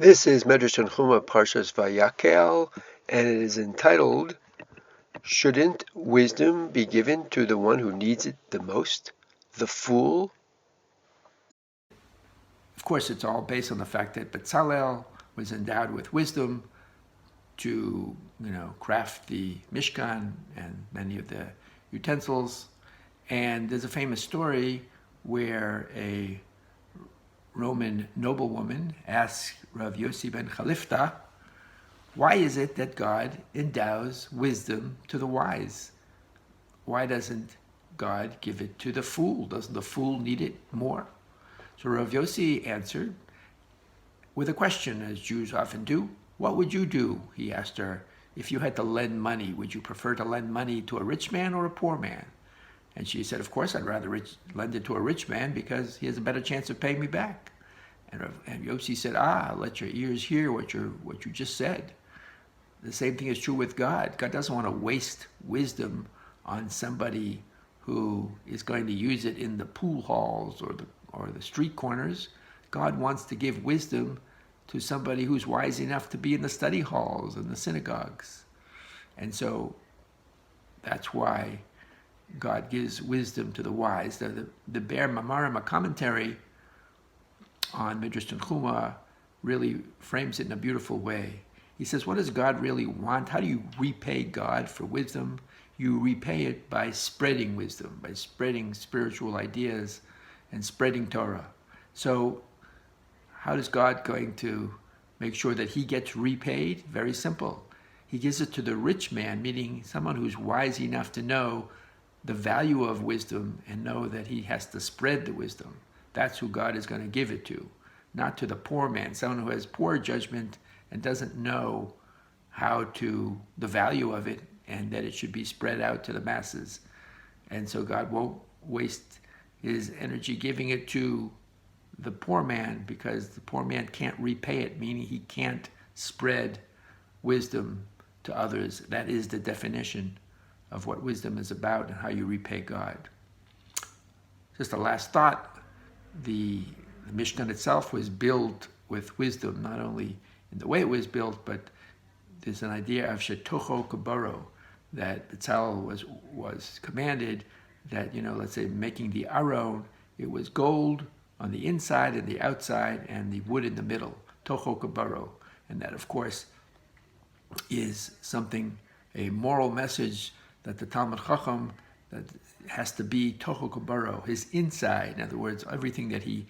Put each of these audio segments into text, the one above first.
This is Midrash Vayakhel, and it is entitled, Shouldn't Wisdom be Given to the One Who Needs It the Most, the Fool? Of course, it's all based on the fact that Bezalel was endowed with wisdom to, craft the Mishkan and many of the utensils. And there's a famous story where a Roman noblewoman asked Rav Yossi ben Chalifta, why is it that God endows wisdom to the wise? Why doesn't God give it to the fool? Doesn't the fool need it more? So Rav Yossi answered with a question, as Jews often do. What would you do, he asked her, if you had to lend money? Would you prefer to lend money to a rich man or a poor man? And she said, of course, I'd rather lend it to a rich man because he has a better chance of paying me back. And Yossi said, let your ears hear what you just said. The same thing is true with God. God doesn't want to waste wisdom on somebody who is going to use it in the pool halls or the street corners. God wants to give wisdom to somebody who's wise enough to be in the study halls and the synagogues. And so that's why God gives wisdom to the wise. The Be'er Mamarim, a commentary on Midrash Tanchuma, really frames it in a beautiful way. He says, what does God really want? How do you repay God for wisdom? You repay it by spreading wisdom, by spreading spiritual ideas and spreading Torah. So how is God going to make sure that he gets repaid? Very simple. He gives it to the rich man, meaning someone who's wise enough to know the value of wisdom and know that he has to spread the wisdom. That's who God is going to give it to, not to the poor man, someone who has poor judgment and doesn't know the value of it and that it should be spread out to the masses. And so God won't waste his energy giving it to the poor man because the poor man can't repay it, meaning he can't spread wisdom to others. That is the definition of what wisdom is about and how you repay God. Just a last thought, the Mishkan itself was built with wisdom, not only in the way it was built, but there's an idea of shetocho kabaro, that Bezalel was commanded that, let's say making the aron, it was gold on the inside and the outside and the wood in the middle, tocho kabaro. And that, of course, is something, a moral message that the Talmud Chacham, that has to be tocho kabaro, his inside. In other words, everything that he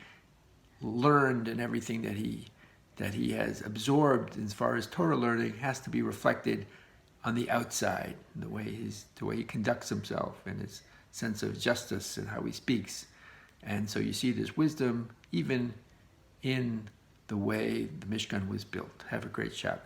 learned and everything that he has absorbed as far as Torah learning has to be reflected on the outside, the way he conducts himself and his sense of justice and how he speaks. And so you see there's wisdom even in the way the Mishkan was built. Have a great Shabbos.